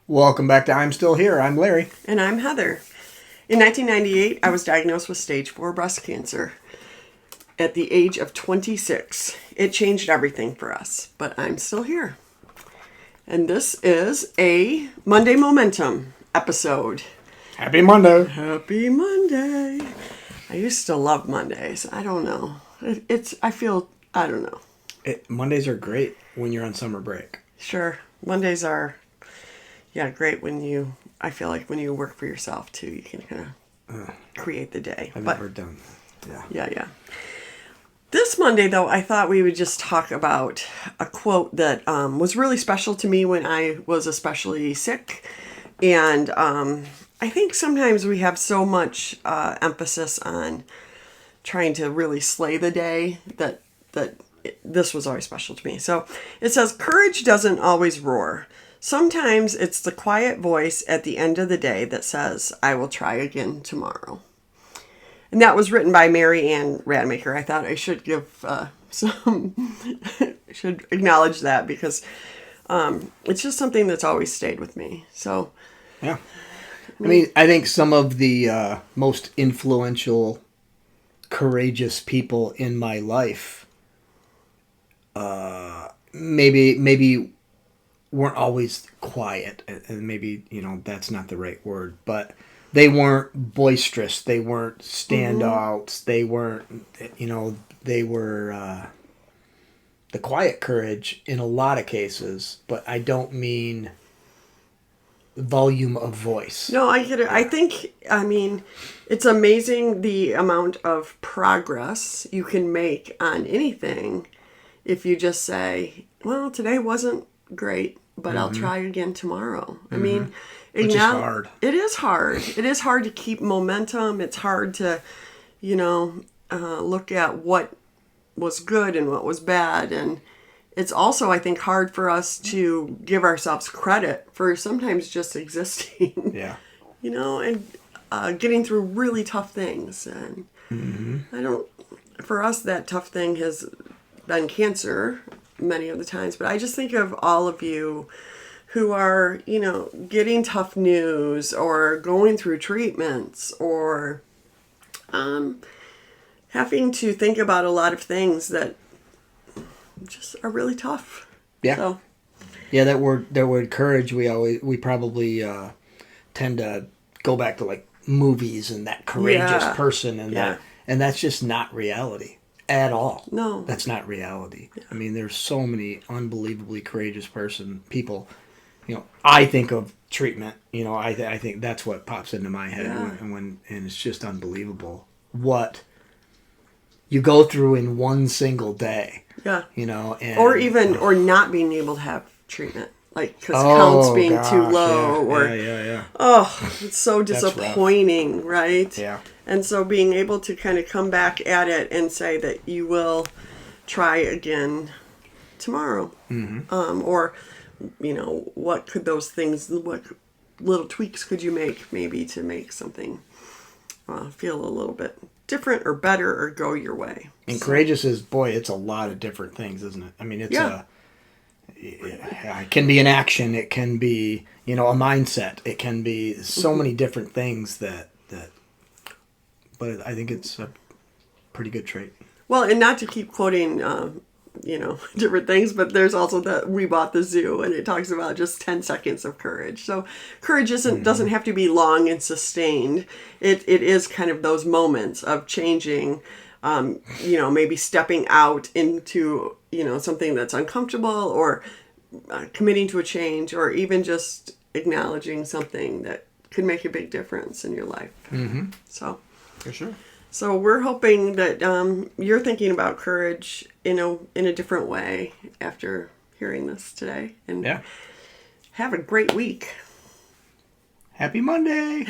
Welcome back to I'm Still Here. I'm Larry. And I'm Heather. In 1998, I was diagnosed with stage 4 breast cancer at the age of 26. It changed everything for us, but I'm still here. And this is a Monday Momentum episode. Happy Monday. Happy Monday. I used to love Mondays. I don't know. I don't know. Mondays are great when you're on summer break. Sure. Mondays are, great I feel like when you work for yourself too, you can kind of create the day. I've never done that. Yeah. This Monday, though, I thought we would just talk about a quote that was really special to me when I was especially sick. And I think sometimes we have so much emphasis on trying to really slay the day that this was always special to me. So it says, "Courage doesn't always roar. Sometimes it's the quiet voice at the end of the day that says, 'I will try again tomorrow.'" And that was written by Mary Ann Radmacher. I thought I should give should acknowledge that because it's just something that's always stayed with me. So, yeah. I mean, I think some of the most influential, courageous people in my life maybe weren't always quiet, and maybe, that's not the right word, but they weren't boisterous, they weren't standouts, they weren't, they were the quiet courage in a lot of cases, but I don't mean volume of voice. No, I get it. I mean, it's amazing the amount of progress you can make on anything if you just say, well, today wasn't great, but I'll try again tomorrow. I mean, which is hard. It is hard. It is hard to keep momentum. It's hard to, look at what was good and what was bad. And it's also, I think, hard for us to give ourselves credit for sometimes just existing. Yeah. And getting through really tough things. And for us, that tough thing has been cancer many of the times. But I just think of all of you who are, getting tough news or going through treatments or having to think about a lot of things that just are really tough. Yeah. So. Yeah, that word courage, we probably tend to go back to like movies and that courageous person and that's just not reality at all. No. That's not reality. Yeah. I mean, there's so many unbelievably courageous people. I think of treatment, I think that's what pops into my head and it's just unbelievable what you go through in one single day. Yeah. Or not being able to have treatment, like because counts being too low, it's so disappointing, right? Yeah. And so being able to kind of come back at it and say that you will try again tomorrow, or what could those things, what little tweaks could you make maybe to make something feel a little bit different or better or go your way. And courageous is, it's a lot of different things, isn't it? I mean, it's it can be an action, it can be, a mindset, it can be so many different things that but I think it's a pretty good trait. Well, and not to keep quoting different things, but there's also that We Bought the Zoo, and it talks about just 10 seconds of courage. So courage doesn't have to be long and sustained. It is kind of those moments of changing, maybe stepping out into, something that's uncomfortable or committing to a change or even just acknowledging something that could make a big difference in your life. Mm-hmm. So. For sure. So we're hoping that you're thinking about courage in a different way after hearing this today. And have a great week. Happy Monday.